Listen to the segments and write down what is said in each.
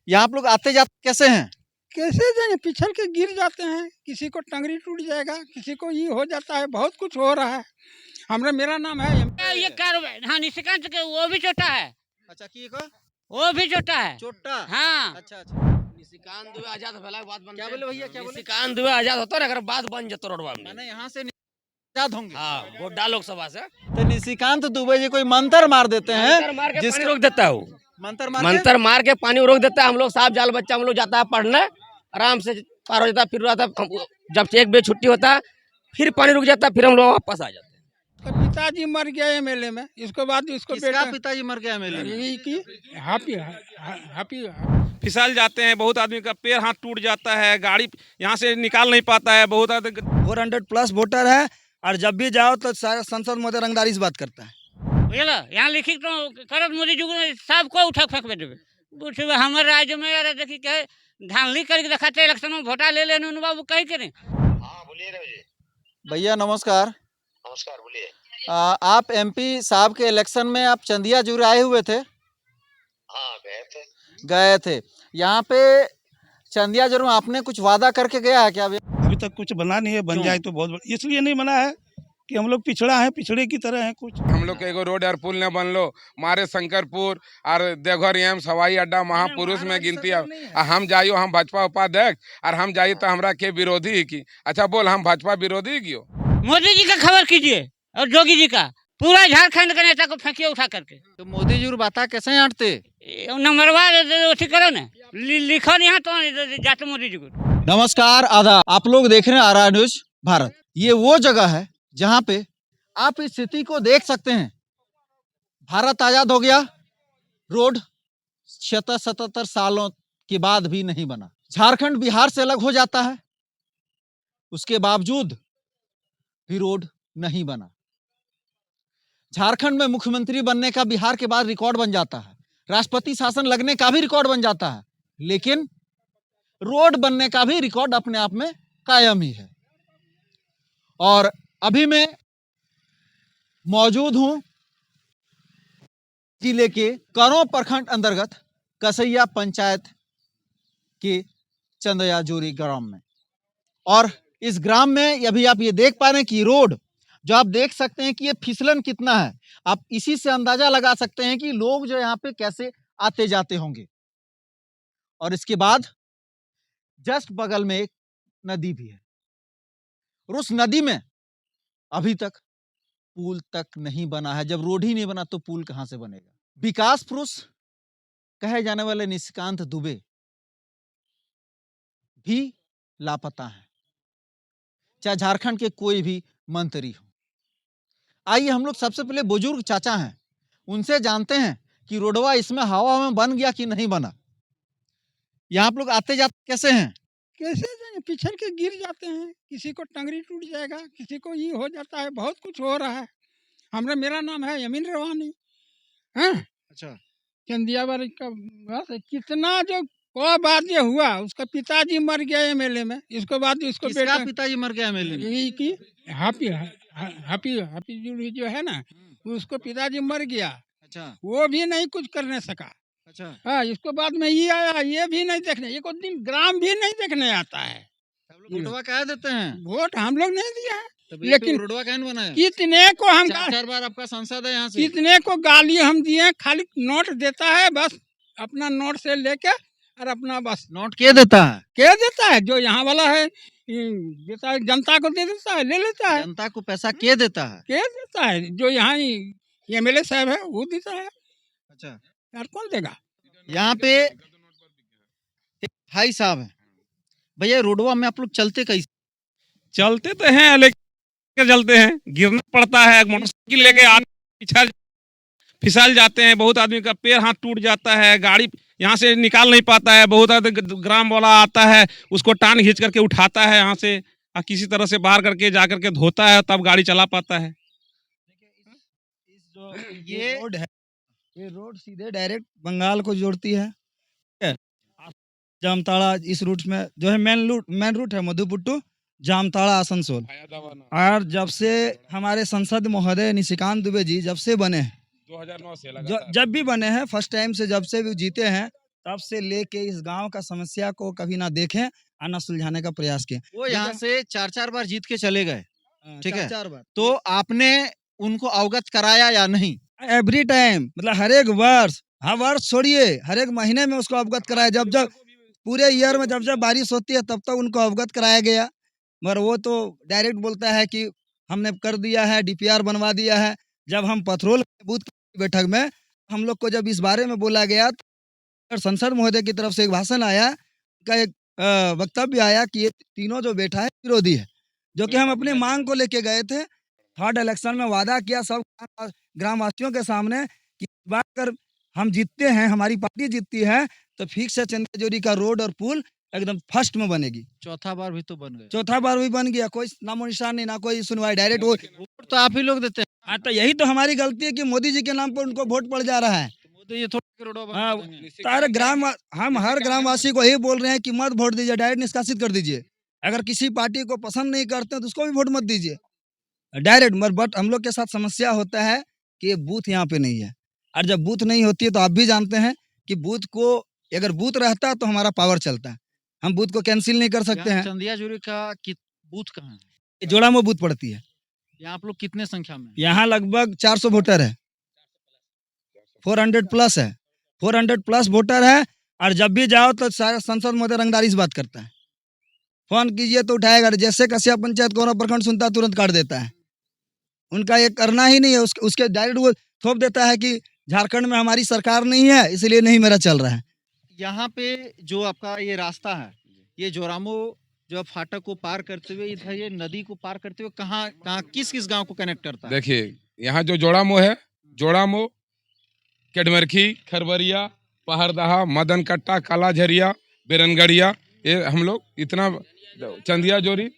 यहाँ आप लोग आते जाते कैसे हैं? कैसे जाएंगे, पिछल के गिर जाते हैं, किसी को टंगरी टूट जाएगा, किसी को ये हो जाता है, बहुत कुछ हो रहा है। मेरा नाम है ये कारोबार हाँ निशिकांत के वो भी छोटा है। अच्छा की को वो भी छोटा है। छोटा। हाँ अच्छा अच्छा निशिकांत दुबे आजाद भला बात बन क्या बोले भैया, क्या बोले? निशिकांत दुबे आजाद होता ना अगर बात बन जतो रोडवा में। मैंने यहाँ से आजाद होंगे। हाँ गोड्डा लोकसभा से तो निशिकांत दुबे जी कोई मंत्र मार देते हैं, मंतर मार के जिस पानी रोक देता है वो। मंत्र मार मंतर मार के पानी रोक देता है। हम लोग साफ जाल बच्चा हम लोग जाता है पढ़ने, आराम से पार हो जाता है, फिर आता है। जब एक बजे छुट्टी होता है फिर पानी रुक जाता है, फिर हम लोग वापस आ जाते हैं। उसका पिताजी मर गया एमएलए में, इसके बाद इसको किसका बेटा पिताजी मर गया मेले में? यही की हापी हापी फिसल जाते हैं, बहुत आदमी का पैर हाथ टूट जाता है, गाड़ी यहाँ से निकाल नहीं पाता है, बहुत आदमी 400+ वोटर है और जब भी जाओ तो सारा संसद महोदय रंगदारी से बात करता है। बुझल यहाँ लिखी तो करत मोदी जी को सबको उठा फेंक देवे पूछे हमारे राज्य में यार देखी कहे धांधली करके दिखाते इलेक्शन में वोटा ले लेने बाबू कहीं करें। हाँ बोलिए रवि। भैया नमस्कार। नमस्कार बोलिए। आप एमपी साहब के इलेक्शन में आप चंदिया जुर आए हुए थे? हाँ गए थे। यहाँ पे चंदिया जरूर आपने कुछ वादा करके गया है क्या? अभी तक कुछ बना नहीं है, बन क्यों? जाए तो बहुत इसलिए नहीं बना है कि हम लोग पिछड़ा है, पिछड़े की तरह है कुछ। हम लोग के एगो रोड और पुल न बनलो, मारे शंकरपुर और देवघर एम्स हवाई अड्डा महापुरुष में गिनती है। हम जाइयो हम भाजपा उपाध्यक्ष और हम जाइए तो हमरा के विरोधी ही की। अच्छा बोल हम भाजपा विरोधी क्यों? मोदी जी का खबर कीजिए और जोगी जी का पूरा झारखंड के नेता को फेंकिए उठा करके। तो मोदी जी बाता कैसे हटते? नंबरवा उठी करो ना लिखो यहाँ तो जाते मोदी जी को। नमस्कार आदाब, आप लोग देख रहे हैं आर न्यूज भारत। ये वो जगह है जहाँ पे आप इस स्थिति को देख सकते हैं। भारत आजाद हो गया, रोड 77 सालों के बाद भी नहीं बना। झारखंड बिहार से अलग हो जाता है, उसके बावजूद भी रोड नहीं बना। झारखंड में मुख्यमंत्री बनने का बिहार के बाद रिकॉर्ड बन जाता है, राष्ट्रपति शासन लगने का भी रिकॉर्ड बन जाता है, लेकिन रोड बनने का भी रिकॉर्ड अपने आप में कायम ही है। और अभी मैं मौजूद हूं जिले के करों प्रखंड अंतर्गत कसैया पंचायत के चंदया जोरी ग्राम में। और इस ग्राम में अभी आप ये देख पा रहे हैं कि रोड जो आप देख सकते हैं कि ये फिसलन कितना है। आप इसी से अंदाजा लगा सकते हैं कि लोग जो यहाँ पे कैसे आते जाते होंगे। और इसके बाद जस्ट बगल में एक नदी भी है और उस नदी में अभी तक पुल तक नहीं बना है। जब रोड ही नहीं बना तो पुल कहां से बनेगा? विकास पुरुष कहे जाने वाले निशिकांत दुबे भी लापता हैं, चाहे झारखंड के कोई भी मंत्री हो। आइए हम लोग सबसे पहले बुजुर्ग चाचा हैं, उनसे जानते हैं कि रोडवा इसमें हवा में बन गया कि नहीं बना। यहाँ आप लोग आते जाते कैसे हैं? कैसे जाएंगे, पिछल के गिर जाते हैं, किसी को टंगरी टूट जाएगा, किसी को ये हो जाता है, बहुत कुछ हो रहा है। मेरा नाम है यमीन रवानी। हाँ अच्छा, चंदिया बारी का बस है। कितना जो को बात ये हुआ, उसका पिताजी मर गया एमएलए में, इसके बाद इसको किसका बेटा पिताजी मर गया मेले में? यही की हापी हापी हापी जी जो है ना, उसको पिताजी मर गया, अच्छा वो भी नहीं कुछ करने सका। अच्छा। हाँ इसके बाद में ये आया, ये भी नहीं देखने, एक दिन ग्राम भी नहीं देखने आता है। रोडवा कह देते हैं, वोट हम लोग नहीं दिया है, लेकिन लेकिन रोडवा कहन बना है। कितने को हम 4 बार आपका सांसद है यहाँ से। कितने को गाली हम दिए, खाली नोट देता है, बस अपना नोट से लेके और अपना बस नोट के देता है? क्या देता है, जो यहाँ वाला है देता है, जनता को दे देता है, ले लेता है। जनता को पैसा के देता है? क्या देता है, जो यहाँ एमएलए साहब है वो देता है, अच्छा, यार कौन देगा? यहाँ पे एक भाई साहब है। भैया रोडवा में आप लोग चलते कैसे? चलते तो हैं लेकिन चलते हैं, गिरना पड़ता है, मोटरसाइकिल लेके आगे पीछा फिसल जाते हैं, बहुत आदमी का पैर हाथ टूट जाता है, गाड़ी यहाँ से निकाल नहीं पाता है, बहुत आदमी ग्राम वाला आता है उसको टान खींच करके उठाता है यहाँ से और किसी तरह से बाहर करके जा करके धोता है, तब गाड़ी चला पाता है। ये रोड है, ये रोड सीधे डायरेक्ट बंगाल को जोड़ती है। जामताड़ा इस रूट में जो है मेन रूट है मधुपुट्टू जामताड़ा आसनसोल। और जब से हमारे संसद महोदय निशिकांत दुबे जी जब से बने हैं, 2009 से जब भी बने हैं, फर्स्ट टाइम से जब से भी जीते हैं, तब से लेके इस गांव का समस्या को कभी ना देखें और ना सुलझाने का प्रयास किए। वो यहाँ से 4-4 बार जीत के चले गए, ठीक है। 4 बार तो आपने उनको अवगत कराया या नहीं? एवरी टाइम, मतलब हर एक वर्ष, हर वर्ष छोड़िए, हर एक महीने में उसको अवगत कराया। जब जब पूरे ईयर में जब जब बारिश होती है तब तक उनको अवगत कराया गया, मगर वो तो डायरेक्ट बोलता है कि हमने कर दिया है, डीपीआर बनवा दिया है। जब हम पथरोल बूथ की बैठक में हम लोग को जब इस बारे में बोला गया, और संसद महोदय की तरफ से एक भाषण आया, का एक वक्तव्य आया कि ये तीनों जो बैठा है विरोधी है, जो कि हम अपनी मांग को लेके गए थे। थर्ड इलेक्शन में वादा किया सब ग्रामवासियों के सामने कि इस बार अगर हम जीतते हैं, हमारी पार्टी जीतती है, तो फिक्स है चंदिया जोरी का रोड और पुल एकदम फर्स्ट में बनेगी। चौथा बार भी तो बन गए। चौथा बार भी बन गया, कोई नामो निशान नहीं, ना कोई सुनवाई, डायरेक्ट वो। वोट तो आप ही लोग देते हैं। हाँ, तो यही तो हमारी गलती है कि मोदी जी के नाम पर उनको वोट पड़ जा रहा है। मोदी ये थोड़ा करोड़ों बनवा हाँ, देंगे। सारे हम हर ग्रामवासी को यही बोल रहे हैं कि मत वोट दीजिए, डायरेक्ट निष्कासित कर दीजिए। अगर किसी पार्टी को पसंद नहीं करते तो उसको भी वोट मत दीजिए डायरेक्ट। बट हम लोग के साथ समस्या होता है कि ये बूथ यहाँ पे नहीं है, और जब बूथ नहीं होती है तो आप भी जानते हैं कि बूथ को, अगर बूथ रहता है तो हमारा पावर चलता है, हम बूथ को कैंसिल नहीं कर सकते यहाँ हैं। चंदिया जोरी का बूथ कहाँ है? ये जोड़ा में बूथ पड़ती है। यहाँ आप लोग कितने संख्या में हैं? यहाँ लगभग 400 वोटर है, 400 प्लस है, 400 प्लस वोटर है। और जब भी जाओ तो सारे संसद महोदय रंगदारी से बात करता है, फोन कीजिए तो उठाएगा, जैसे कसिया पंचायत कोना प्रखंड सुनता है तुरंत काट देता है। उनका ये करना ही नहीं है, उसके डायरेक्ट वो थोप देता है कि झारखंड में हमारी सरकार नहीं है इसलिए नहीं मेरा चल रहा है। यहाँ पे जो आपका ये रास्ता है, ये जोरामो जो फाटक को पार करते हुए इधर ये नदी को पार करते हुए कहाँ कहाँ किस किस गांव को कनेक्ट करता है? देखिए यहाँ जो जोड़ामो है, जोड़ामो, केडमरखी, खरवरिया, पहरदहा, मदन कट्टा, काला झरिया, बेरनगढ़िया, ये हम लोग इतना चंदिया जोरी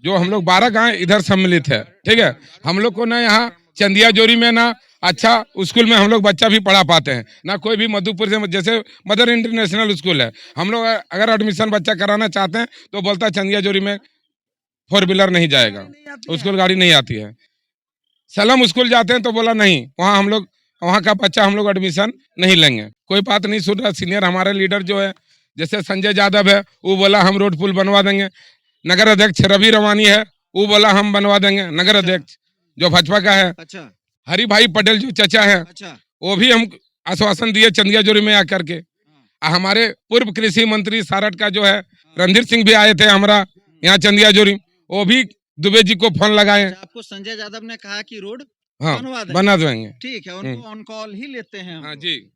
जो हम लोग 12 गांव इधर सम्मिलित है, ठीक है। हम लोग को ना यहाँ चंदिया जोरी में ना अच्छा स्कूल में हम लोग बच्चा भी पढ़ा पाते हैं, ना कोई भी मधुपुर से, जैसे मदर इंटरनेशनल स्कूल है, हम लोग अगर एडमिशन बच्चा कराना चाहते हैं तो बोलता है चंदिया जोरी में 4 व्हीलर नहीं जाएगा, स्कूल गाड़ी नहीं आती है। सलम स्कूल जाते हैं तो बोला नहीं, वहाँ हम लोग, वहाँ का बच्चा हम लोग एडमिशन नहीं लेंगे। कोई बात नहीं सुन रहा। सीनियर हमारे लीडर जो है जैसे संजय यादव है, वो बोला हम रोड पुल बनवा देंगे। नगर अध्यक्ष रवि रवानी है, वो बोला हम बनवा देंगे। नगर अध्यक्ष जो भाजपा का है, अच्छा हरि भाई पटेल जो चचा है, अच्छा वो भी हम आश्वासन दिए चंदिया जोरी में आकर के। हमारे पूर्व कृषि मंत्री सारठ का जो है रणधीर सिंह भी आए थे हमारा यहाँ चंदिया जोरी, वो भी दुबे जी को फोन लगाए। अच्छा, आपको संजय यादव ने कहा कि रोड हाँ बनवा देंगे। बना देंगे। ठीक है, उनको ऑन कॉल ही लेते हैं हम हाँ लोग। जी।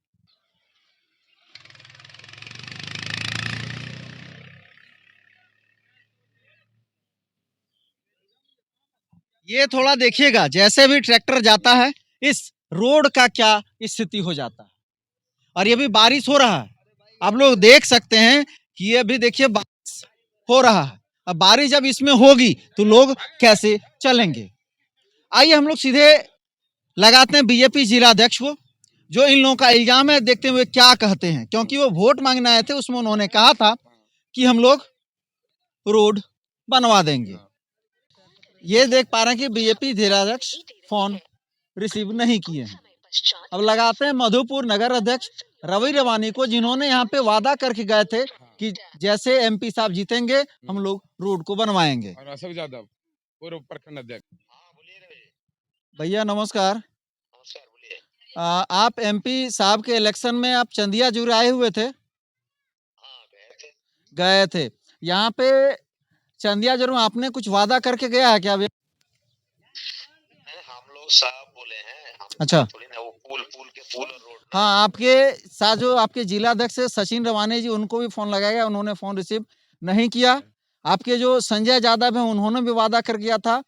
ये थोड़ा देखिएगा, जैसे भी ट्रैक्टर जाता है इस रोड का क्या स्थिति हो जाता है। और ये भी बारिश हो रहा है, आप लोग देख सकते हैं कि ये भी देखिए बारिश हो रहा है। अब बारिश जब इसमें होगी तो लोग कैसे चलेंगे। आइए हम लोग सीधे लगाते हैं बीजेपी जिलाध्यक्ष को, जो इन लोगों का इल्जाम है, देखते हुए क्या कहते हैं। क्योंकि वो वोट मांगने आए थे, उसमें उन्होंने कहा था कि हम लोग रोड बनवा देंगे। ये देख पा रहे हैं कि बीजेपी जिलाध्यक्ष फोन रिसीव नहीं किए हैं। अब लगाते हैं मधुपुर नगर अध्यक्ष रवि रवानी को, जिन्होंने यहाँ पे वादा करके गए थे कि जैसे एमपी साहब जीतेंगे हम लोग रोड को बनवाएंगे। और अशोक यादव पूर्व प्रखंड अध्यक्ष। भैया नमस्कार। आप एमपी साहब के इलेक्शन में आप चंदिया जोरी आए हुए थे? गए थे। यहाँ पे चंदिया जोरी में आपने कुछ वादा करके गया है क्या? हम लोग साहब बोले हैं, अच्छा, थोड़ी ना वो पुल और रोड। हाँ, आपके साथ जो आपके जिला अध्यक्ष सचिन रवानी जी, उनको भी फोन लगाया गया, उन्होंने फोन रिसीव नहीं किया। आपके जो संजय यादव हैं, उन्होंने भी वादा कर किया था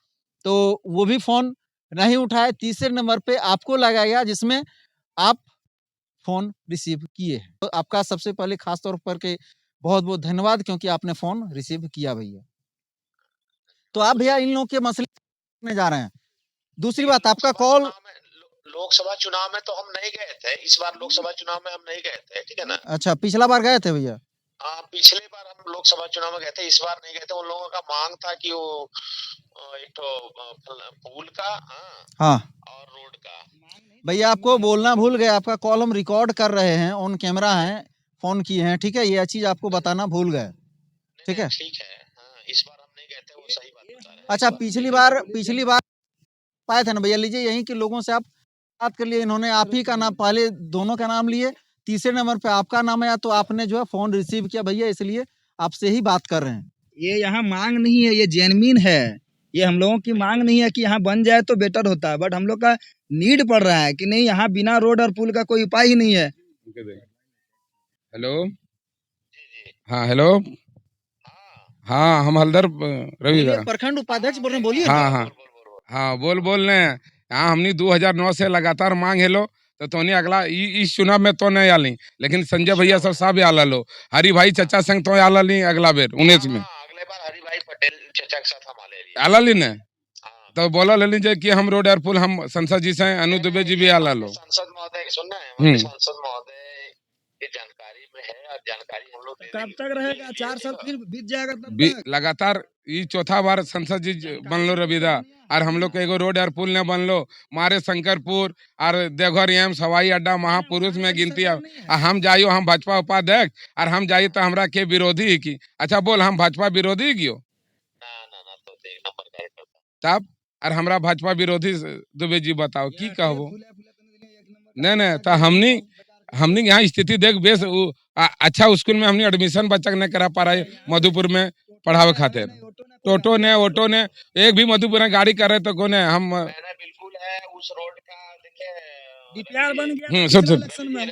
तो वो भी फोन नहीं उठाए। तीसरे नंबर पे आपको लगाया गया, जिसमें आप फोन रिसीव किए हैं। तो आपका सबसे पहले खास तौर पर के बहुत बहुत धन्यवाद, क्योंकि आपने फोन रिसीव किया भैया। तो आप भैया इन लोगों के मसले में जा रहे हैं। दूसरी बात, आपका कॉल लोकसभा चुनाव में तो हम नहीं गए थे, इस बार लोकसभा चुनाव में हम नहीं गए थे, ठीक है ना। अच्छा, पिछला बार गए थे भैया? हाँ, पिछले बार हम लोकसभा चुनाव में गए थे, इस बार नहीं गए थे। उन लोगों का मांग था कि वो एक तो पुल का, हाँ, और रोड का। भैया आपको बोलना भूल गए, आपका कॉल हम रिकॉर्ड कर रहे हैं, ऑन कैमरा है, फोन किए हैं, ठीक है, ये चीज आपको बताना भूल गए, ठीक है। ठीक है, हाँ, इस बार हम नहीं गए थे, वो सही बात बता रहे हैं। अच्छा, पिछली बार पाए थे ना भैया, लीजिए यहीं के लोगों से आप बात कर लिए, इन्होंने आप ही का नाम, पहले दोनों का नाम लिए, तीसरे नंबर पे आपका नाम आया, तो आपने जो है फोन रिसीव किया भैया, इसलिए आपसे ही बात कर रहे हैं। ये यहाँ मांग नहीं है, ये जेनविन है। ये हम लोगों की मांग नहीं है कि यहाँ बन जाए तो बेटर होता है, बट हम लोग का नीड पड़ रहा है कि नहीं, यहाँ बिना रोड और पुल का कोई उपाय ही नहीं है। हेलो, हाँ हेलो, हाँ हम हल्दर रवि बोलिए, प्रखंड उपाध्यक्ष बोल रहे हैं, बोलिए। हाँ हाँ हाँ बोल रहे हैं। यहाँ हमने 2009 से लगातार मांग हेलो, तो तोने अगला इस चुनाव में तो नहीं आली, लेकिन संजय भैया सब आला लो, हरी भाई चचा संग तो आला ली अगला बेर 19 में अगले बार हरि भाई पटेल चचा के साथ हम आले लिए। आला ली ने, तो बोला ले लीजिए कि हम रोड और पुल हम संसद जी से अनु दुबे जी भी आला लो। सांसद महोदय की सुनना है, हमारे सांसद महोदय की जानकारी में है, और जानकारी हम लोग कब तक रहेगा? 4 साल फिर बीत जाएगा तब तक। लगातार ये चौथा बार संसद जी बनलो रविदा, और हम लोग के एगो रोड और पुल न बनलो, मारे शंकरपुर और देवघर एम्स हवाई अड्डा महापुरुष में गिनती है। हम जाइयो, हम भाजपा उपाध्यक्ष, और हम जाइए तो हमरा के विरोधी ही की। अच्छा बोल, हम भाजपा विरोधी क्यों? ना तो एक नंबर कार्यकर्ता तब और हमरा भाजपा विरोधी दुबे जी बताओ की कहबो? नहीं तो हमनी यहाँ स्थिति देख बेस अच्छा स्कूल में हमने एडमिशन बच्चा नहीं करा पा रहे मधुपुर में पढ़ावे खातिर, टोटो ने ऑटो ने एक भी मधुपुर में गाड़ी कर रहे तो कोने हम मैंने बिल्कुल है उस रोड का देखिए डीपीआर बन गया सब इलेक्शन में।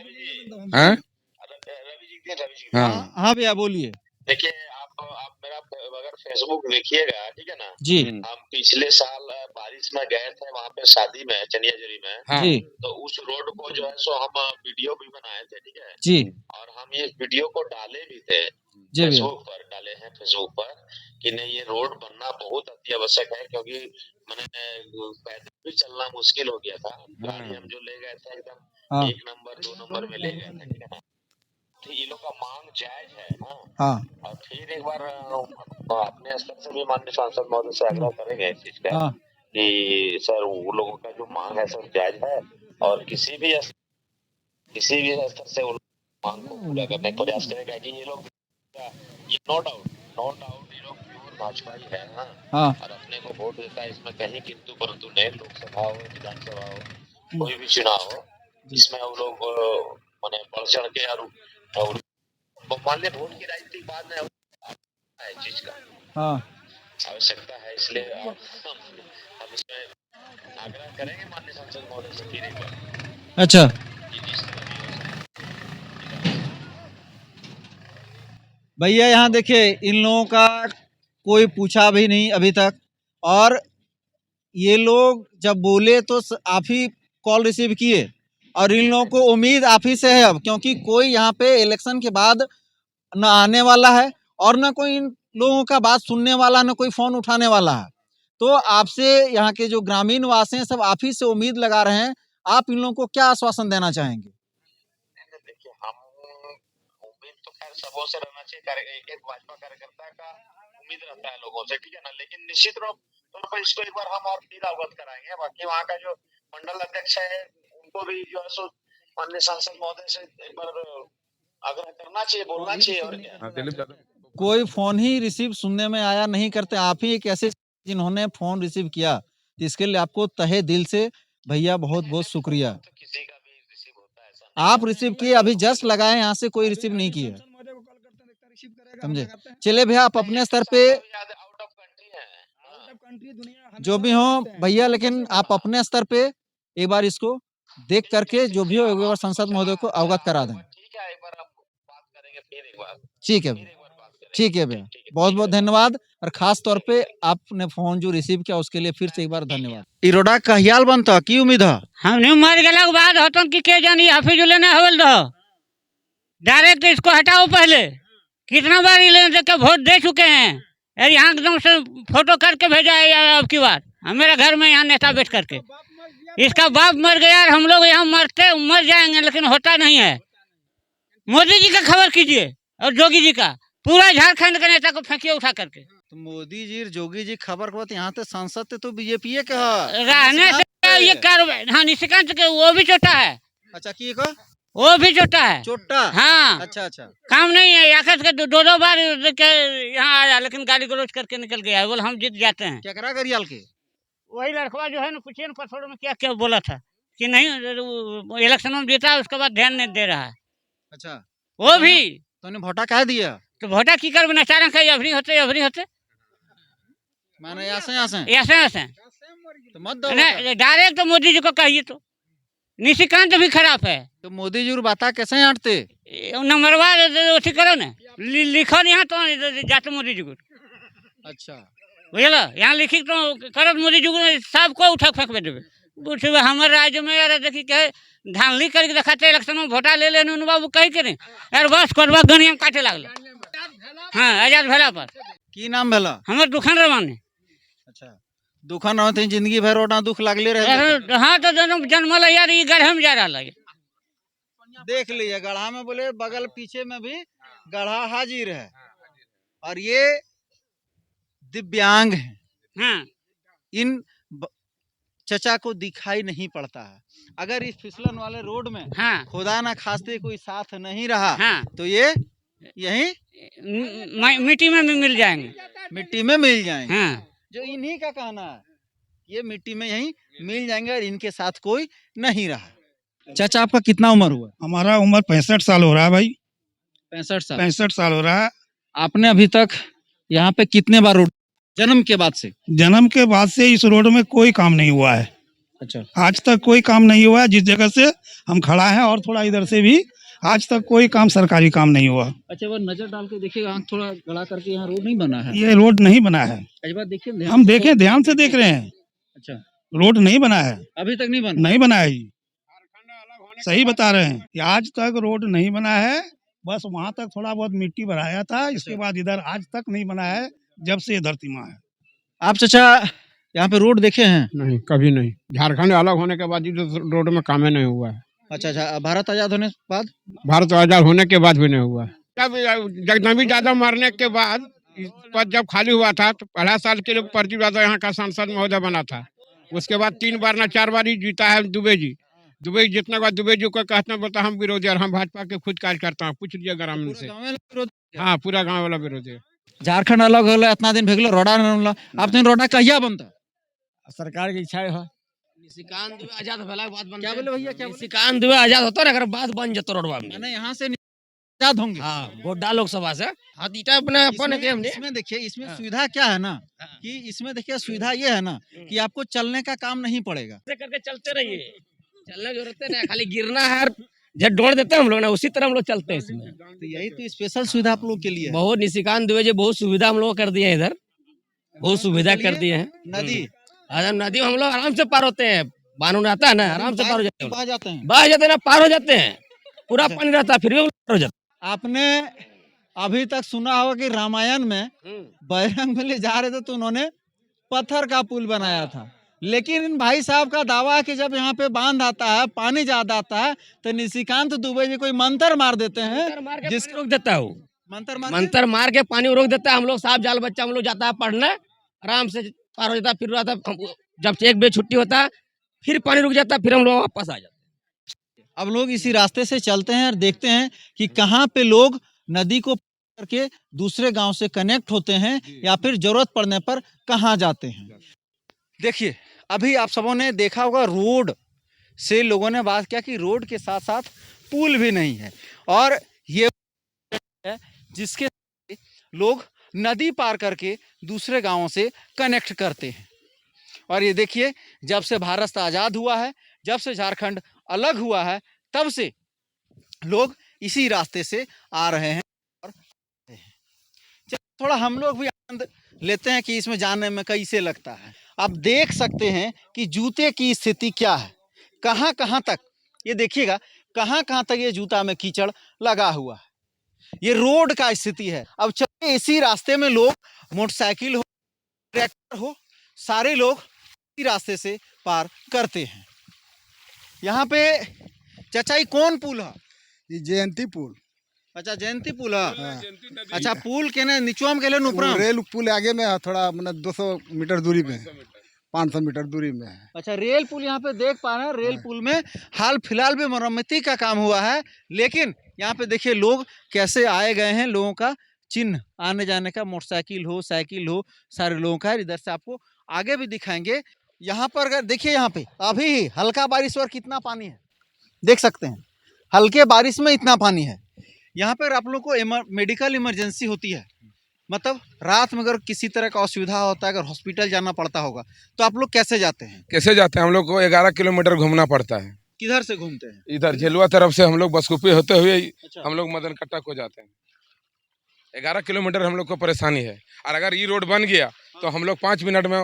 हैं? रवि जी हाँ हाँ भैया बोलिए। देखिए, आप मेरा अगर फेसबुक देखिएगा, ठीक है ना, जी हम पिछले साल बारिश में गए थे वहाँ पे शादी में चनियाजरी में, हाँ जी तो उस रोड को जो है सो हम वीडियो भी बनाए थे, ठीक है, जी और हम ये वीडियो को डाले भी थे जी भैया। फेसबुक पर, डाले हैं फेसबुक पर कि नहीं ये रोड बनना बहुत अति आवश्यक है, क्योंकि मैंने पैदल भी चलना मुश्किल हो गया था। गाड़ी हम जो ले गए थे एकदम हाँ 1 नंबर 2 नंबर में ले गए थे, ठीक है ना। तो ये लोग का मांग जायज है, हाँ। हाँ और फिर एक बार अपने स्तर से भी माननीय सांसद महोदय से आग्रह करेंगे इस चीज का हाँ कि सर वो लोगों का जो मांग है सर जायज है, और किसी भी स्तर से वो मांग को पूरा करने का प्रयास करेगा कि ये लोग, ये नो डाउट ये लोग प्योर भाजपा ही है, हाँ। हाँ और अपने को वोट देता है, इसमें कहीं किंतु परंतु नहीं। लोकसभा हो, विधानसभा हो, कोई भी चुनाव हो, इसमें वो लोग माने बढ़ चढ़ के और मान लिया वोट की राजनीति बाद में है चीज का हाँ आवश्यकता है, इसलिए हम इसमें आग्रह करेंगे माननीय सांसद महोदय से फिर एक बार अच्छा। कि जिस तरह भी हो सके। भैया यहाँ देखिए, इन लोगों का कोई पूछा भी नहीं अभी तक, और ये लोग जब बोले तो आप ही कॉल रिसीव किए, और इन लोगों को उम्मीद आप ही से है अब, क्योंकि कोई यहाँ पे इलेक्शन के बाद न आने वाला है, और न कोई इन लोगों का बात सुनने वाला, न कोई फोन उठाने वाला है। तो आपसे यहाँ के जो ग्रामीण वासी हैं सब आप ही से उम्मीद लगा रहे हैं, आप इन लोगों को क्या आश्वासन देना चाहेंगे? देखिए, हम उम्मीद तो खैर सबों से रहना चाहिए, एक भाजपा कार्यकर्ता का उम्मीद रहता है लोगों से, ठीक है ना, लेकिन निश्चित रूप पर इसको एक बार हम और फिर अवगत कराएंगे। बाकी वहाँ का जो मंडल अध्यक्ष है उनको भी जो है सो माननीय सांसद महोदय से एक बार आग्रह करना चाहिए, बोलना चाहिए, और क्या। कोई फोन ही रिसीव सुनने में आया नहीं करते, आप ही एक ऐसे जिन्होंने फोन रिसीव किया, तो इसके लिए आपको तहे दिल से भैया बहुत बहुत शुक्रिया। तो किसी का भी रिसीव होता है, ऐसा नहीं आप रिसीव किए, अभी जस्ट लगाए, यहाँ से कोई रिसीव नहीं किया, समझे। चले भैया, आप अपने स्तर पे आउट ऑफ कंट्री है, जो भी हो भैया, लेकिन आप अपने स्तर पे एक बार इसको देख करके जो भी हो एक बार संसद महोदय को अवगत करा दें। ठीक है, एक बार हम बात करेंगे फिर एक बार, ठीक है फिर भैया, एक बार बात करेंगे। ठीक है भैया, बहुत बहुत धन्यवाद, और खास तौर पे आपने फोन जो रिसीव किया उसके लिए फिर से एक बार धन्यवाद। इरोडा कहियाल बनता की उम्मीद है? हमने मर गया के बाद हतन की के जानी हाफिज लेने हवल दो डायरेक्ट इसको हटाओ। पहले कितना बार इलेक्शन देख के वोट दे चुके हैं, अरे यहाँ एकदम से फोटो करके भेजा है अब की बार मेरे घर में यहाँ नेता बैठ करके, इसका बाप मर गया और हम लोग यहाँ मर जाएंगे, लेकिन होता नहीं है। मोदी जी का खबर कीजिए और जोगी जी का, पूरा झारखंड के नेता को फेंकिए उठा करके। तो मोदी जी जोगी जी खबर को यहाँ तो सांसद तो बीजेपी के रहने से ये कारोबार, हाँ निशिकांत के वो भी छोटा है। अच्छा की को वो भी छोटा है। चोट्टा। हाँ, अच्छा अच्छा। काम नहीं है। आकाश के दो दो बार देख के यहाँ आया, लेकिन गाली गलौज करके निकल गया। बोल हम जीत जाते हैं। क्या करा गरियाल के? वही लड़का जो है ना, पूछिए ना पसोड़ में क्या क्या बोला था कि नहीं इलेक्शन में जीता, उसके बाद ध्यान नहीं दे रहा है। अच्छा, वो भी तूने वोटा कह दिया? तो वोटा की कर बिना चारा कहीं अभरी होते माने ऐसे ऐसे ऐसे तो मत दो वोटा। डायरेक्ट तो मोदी जी को कहिए। तो निशिकांत भी खराब है। तो मोदी जी बाता कैसे हटते? नंबरवार अथी करो ना, लिखो यहाँ तो जाते मोदी जी को। अच्छा, बुझल यहाँ लिखी तो करो मोदी जी को, सबको उठा फेंक देवे। पूछे हमारे राज्य में यार देखी कहे धांधली करके दिखाते इलेक्शन में वोटा ले लेने बाबू कही करे यार बस करवा गनिया काटे लागल। हाँ, आजाद भेला पर की नाम भेला? हमारे दुकान रवाने। अच्छा, दुखन रहते जिंदगी भर ओटा दुख लागले रहे। हाँ तो जन्मल यार ये गढ़ में जा रहा है। देख लीजिए गढ़ा में, बोले बगल पीछे में भी गढ़ा हाजिर है और ये दिव्यांग है। हाँ, इन चचा को दिखाई नहीं पड़ता है। अगर इस फिसलन वाले रोड में हाँ, खुदा ना खास्ते कोई साथ नहीं रहा हाँ, तो ये यहीं मिट्टी में भी मिल जाएंगे। मिट्टी में मिल जाएंगे। हाँ, जो इन्हीं का कहना है, ये मिट्टी में यहीं मिल जाएंगे और इनके साथ कोई नहीं रहा। चाचा आपका कितना उम्र हुआ? हमारा उम्र 65 साल हो रहा है भाई। 65 साल। 65 साल हो रहा है। आपने अभी तक यहाँ पे कितने बार रोड जन्म के बाद से? जन्म के बाद से इस रोड में कोई काम नहीं हुआ है। अच्छा, आज तक कोई काम नहीं हुआ है। जिस जगह से हम खड़ा हैं और थोड़ा इधर से भी आज तक कोई काम सरकारी काम नहीं हुआ। अच्छा, वो नजर डाल के देखिएगा, आँख थोड़ा गड़ा करके, यहाँ रोड नहीं बना है। ये रोड नहीं बना है। एक बार देखिए, हम देखें, ध्यान से देख रहे हैं। अच्छा, रोड नहीं बना है, अभी तक नहीं बना? नहीं बना है जी। सही बता रहे हैं कि आज तक रोड नहीं बना है। बस वहाँ तक थोड़ा बहुत मिट्टी भराया था, इसके बाद इधर आज तक नहीं बना है जब से ये धरती माँ है। आप चाचा यहाँ पे रोड देखे हैं? नहीं, कभी नहीं। झारखंड अलग होने के बाद रोड में काम नहीं हुआ है। अच्छा अच्छा, भारत आजाद होने के बाद? भारत आजाद होने के बाद भी नहीं हुआ है। तब जगदम्बी यादव मरने के बाद पद जब खाली हुआ था तो पहला साल के लोग पर्ची यादव यहाँ का सांसद महोदय बना था। उसके बाद 3 बार ना 4 बार ही जीता है दुबे जी। दुबे जितने के बाद दुबे जी को कहते हैं, बोलता हम विरोधी और हम भाजपा के खुद कार्यकर्ता हूँ। पूछ लिया ग्रामीण से। हाँ, पूरा गाँव वाला विरोधी है। झारखंड अलग होला, इतना दिन भेगलो रोडा न होला। आप दिन रोडा कहिया बनता? सरकार की इच्छा है। निशिकांत दुबे आजाद भेला के बाद बन क्या बोले भैया, क्या बोले? निशिकांत दुबे आजाद होता ना, अगर बात बन जतो रोडवा में। मैंने यहाँ से आजाद होंगे। हाँ, गोड्डा लोकसभा से हाँ इटा अपने अपन के हमने। इसमें देखिए, इसमें सुविधा क्या है ना कि इसमें देखिए सुविधा ये है ना कि आपको चलने का काम नहीं पड़ेगा। ऐसे करके चलते रहिए, चलने की जरूरत है, खाली गिरना है। जब दौड़ देते हैं हम लोग ना, उसी तरह हम लोग चलते हैं इसमें। तो यही तो स्पेशल सुविधा आप लोग के लिए है। बहुत निशिकांत दुबे जी बहुत सुविधा हम लोग कर दिए हैं इधर, बहुत सुविधा कर दिए हैं। नदी नदी हम लोग आराम से पार होते हैं। बानून आता है ना, आराम से पार हो जाते हैं। बह जाते हैं। बह जाते हैं ना, पार हो जाते हैं। पूरा पानी रहता है फिर भी हम पार हो जाते आपने अभी तक सुना होगा कि रामायण में हैं। बजरंग बली जा रहे थे तो उन्होंने पत्थर का पुल बनाया था। लेकिन इन भाई साहब का दावा है कि जब यहाँ पे बांध आता है, पानी ज्यादा आता है, तो निशिकांत दुबे जी कोई मंत्र मार देते हैं। जिसको रोक देता है वो मंत्र मार के पानी रोक देता है। हम लोग साफ जाल बच्चा हम लोग जाता है पढ़ने, आराम से पार हो जाता है। फिर आता है, जब से 1 बजे छुट्टी होता है फिर पानी रुक जाता है, फिर हम लोग वापस आ जाते हैं। अब लोग इसी रास्ते से चलते हैं और देखते हैं कि कहाँ पे लोग नदी को करके दूसरे गांव से कनेक्ट होते हैं या फिर जरूरत पड़ने पर कहाँ जाते हैं। देखिए, अभी आप सबों ने देखा होगा रोड से लोगों ने बात किया कि रोड के साथ साथ पुल भी नहीं है और ये है जिसके लोग नदी पार करके दूसरे गांवों से कनेक्ट करते हैं। और ये देखिए, जब से भारत आज़ाद हुआ है, जब से झारखंड अलग हुआ है, तब से लोग इसी रास्ते से आ रहे हैं और थोड़ा हम लोग भी आनंद लेते हैं कि इसमें जाने में कैसे लगता है। आप देख सकते हैं कि जूते की स्थिति क्या है, कहाँ कहाँ तक, ये देखिएगा कहाँ कहाँ तक ये जूता में कीचड़ लगा हुआ है। ये रोड का स्थिति है। अब चलिए इसी रास्ते में लोग, मोटरसाइकिल हो, ट्रैक्टर हो, सारे लोग इसी रास्ते से पार करते हैं। यहाँ पे चाचा ये कौन पुल है? ये जयंती पुल। अच्छा, जयंती पुल है। अच्छा, पुल के ना नीचवा में गेले ऊपर रेल पुल आगे में है, थोड़ा मतलब 200 मीटर दूरी पे। 500 मीटर दूरी में है। अच्छा, रेल पुल यहाँ पे देख पा रहे हैं, रेल पुल में हाल फिलहाल में मरम्मती का काम हुआ है, लेकिन यहाँ पे देखिए लोग कैसे आए गए हैं, लोगों का चिन्ह आने जाने का, मोटरसाइकिल हो, साइकिल हो, सारे लोगों का है। इधर से आपको आगे भी दिखाएंगे। यहाँ पर अगर देखिए, यहाँ पे अभी ही हल्का बारिश और कितना पानी है देख सकते हैं, हल्के बारिश में इतना पानी है। यहाँ पर आप लोग को मेडिकल इमरजेंसी होती है, मतलब रात में अगर किसी तरह का असुविधा होता है, अगर हॉस्पिटल जाना पड़ता होगा, तो आप लोग कैसे जाते हैं? कैसे जाते हैं? हम लोग को 11 किलोमीटर घूमना पड़ता है। किधर से घूमते हैं? इधर झेलुआ तरफ से हम लोग बसकुपी होते हुए अच्छा। हम लोग मदन कट्टा को जाते हैं। 11 किलोमीटर हम लोग को परेशानी है, और अगर ये रोड बन गया तो हम लोग 5 मिनट में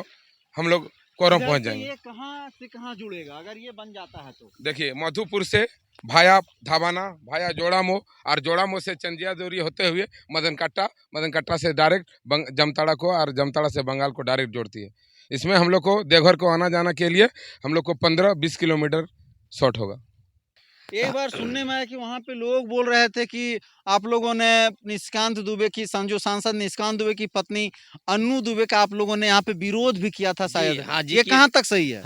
हम लोग कोरम इधर पहुंच से जाएंगे। ये कहाँ से कहाँ जुड़ेगा अगर ये बन जाता है तो? देखिए, मधुपुर से भाया धाबाना, भाया जोड़ामो, और जोड़ामो से चंदिया जोरी होते हुए मदन कट्टा से डायरेक्ट जमताड़ा को, और जमताड़ा से बंगाल को डायरेक्ट जोड़ती है। इसमें हम लोग को देवघर को आना जाना के लिए हम लोग को 15-20 किलोमीटर शॉर्ट होगा। एक बार सुनने में आया कि वहाँ पे लोग बोल रहे थे कि आप लोगों ने निशिकांत दुबे की, जो सांसद निशिकांत दुबे की पत्नी अन्नू दुबे का आप लोगों ने यहाँ पे विरोध भी किया था शायद। हाँ जी, ये कहाँ तक सही है?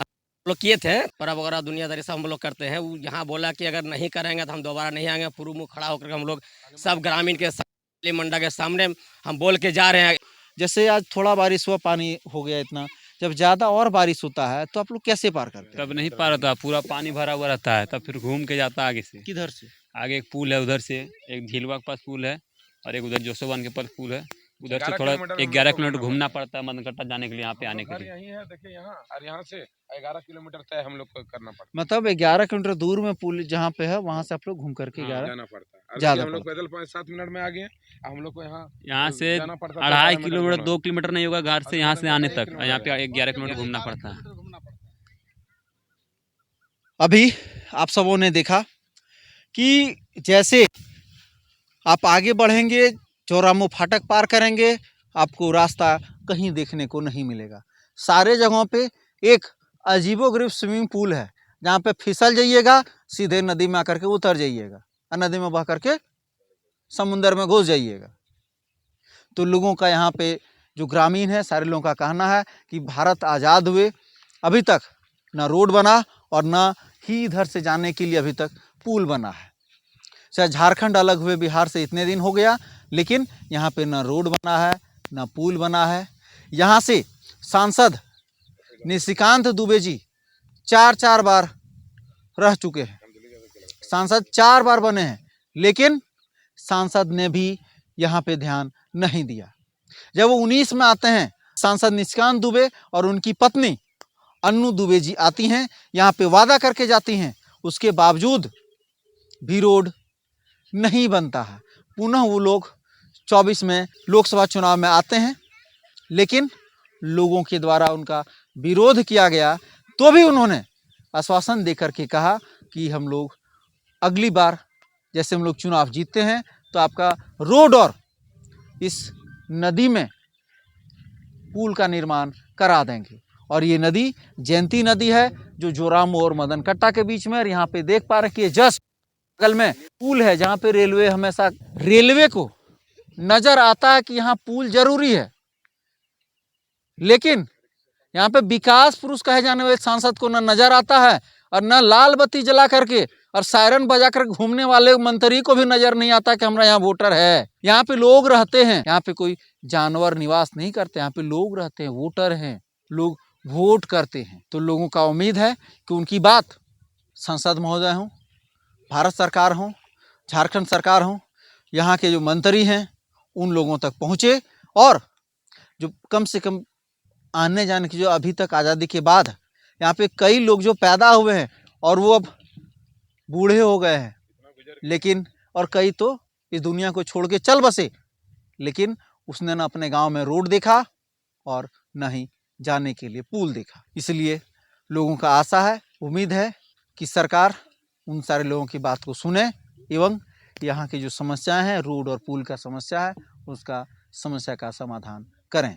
लोग किए थे, पर्व वगैरह दुनियादारी सब हम लोग करते हैं। वो यहाँ बोला कि अगर नहीं करेंगे तो हम दोबारा नहीं आएंगे। पूर्व मुँह खड़ा होकर हम लोग सब ग्रामीण के सामने, मंडा के सामने हम बोल के जा रहे हैं। जैसे आज थोड़ा बारिश हुआ, पानी हो गया इतना, जब ज्यादा और बारिश होता है तो आप लोग कैसे पार करते हैं? तब नहीं पार होता, पूरा पानी भरा हुआ रहता है, तब फिर घूम के जाता है आगे से। किधर से? आगे एक पुल है, उधर से एक झीलवा के पास पुल है, और एक उधर जोशोवान के पास पुल है। उधर से थोड़ा 11 किलोमीटर घूमना पड़ता है मदनकट्टा जाने के लिए, यहाँ पे आने के लिए। यही है, देखिए यहाँ, और यहाँ से 11 किलोमीटर तय हम लोग को करना पड़ता है। मतलब 11 किलोमीटर दूर में पुल जहाँ पे है, वहाँ से आप लोग घूम करके 11 जाना पड़ता है। अभी ज्यादा हम लोग पैदल 5-7 मिनट में आ गए। हम लोग को यहाँ से जाना पड़ता है 2.5 12 किलोमीटर, मिनट 2 किलोमीटर नहीं होगा घर से यहाँ से आने तक, और यहाँ पे 11 किलोमीटर घूमना पड़ता है। अभी आप सबों ने देखा कि जैसे आप आगे बढ़ेंगे, चौरामो फाटक पार करेंगे, आपको रास्ता कहीं देखने को नहीं मिलेगा। सारे जगहों पे एक अजीबोगरीब स्विमिंग पूल है, जहाँ पे फिसल जाइएगा, सीधे नदी में आकर के उतर जाइएगा, और नदी में बह करके समुंदर में घुस जाइएगा। तो लोगों का यहाँ पे जो ग्रामीण है, सारे लोगों का कहना है कि भारत आज़ाद हुए अभी तक ना रोड बना, और ना ही इधर से जाने के लिए अभी तक पुल बना है। चाहे झारखंड अलग हुए बिहार से इतने दिन हो गया, लेकिन यहाँ पे ना रोड बना है, ना पुल बना है। यहाँ से सांसद निशिकांत दुबे जी 4 बार रह चुके हैं, सांसद 4 बार बने हैं, लेकिन सांसद ने भी यहाँ पे ध्यान नहीं दिया। जब वो 19 में आते हैं, सांसद निशिकांत दुबे और उनकी पत्नी अन्नू दुबे जी आती हैं, यहाँ पे वादा करके जाती हैं, उसके बावजूद भी रोड नहीं बनता है। पुनः वो लोग 24 में लोकसभा चुनाव में आते हैं, लेकिन लोगों के द्वारा उनका विरोध किया गया, तो भी उन्होंने आश्वासन देकर के कहा कि हम लोग अगली बार जैसे हम लोग चुनाव जीतते हैं तो आपका रोड और इस नदी में पुल का निर्माण करा देंगे। और ये नदी जयंती नदी है, जो जोरामो और मदनकट्टा के बीच में। और यहाँ पे देख पा रहे कि जस्ट बगल में पुल है, जहाँ पे रेलवे हमेशा, रेलवे को नजर आता है कि यहाँ पुल जरूरी है, लेकिन यहाँ पे विकास पुरुष कहे जाने वाले सांसद को न नजर आता है, और न लाल बत्ती जला करके और सायरन बजा कर घूमने वाले मंत्री को भी नजर नहीं आता कि हमारा यहाँ वोटर है। यहाँ पे लोग रहते हैं, यहाँ पे कोई जानवर निवास नहीं करते, यहाँ पे लोग रहते हैं, वोटर हैं, लोग वोट करते हैं। तो लोगों का उम्मीद है कि उनकी बात संसद महोदय हों, भारत सरकार हो, झारखंड सरकार हो, यहाँ के जो मंत्री हैं उन लोगों तक पहुँचे, और जो कम से कम आने जाने की, जो अभी तक आज़ादी के बाद यहाँ पे कई लोग जो पैदा हुए हैं और वो अब बूढ़े हो गए हैं, लेकिन और कई तो इस दुनिया को छोड़ के चल बसे, लेकिन उसने न अपने गांव में रोड देखा और न ही जाने के लिए पुल देखा। इसलिए लोगों का आशा है, उम्मीद है कि सरकार उन सारे लोगों की बात को सुने, एवं यहाँ की जो समस्याएं हैं, रोड और पुल का समस्या है, उसका समस्या का समाधान करें।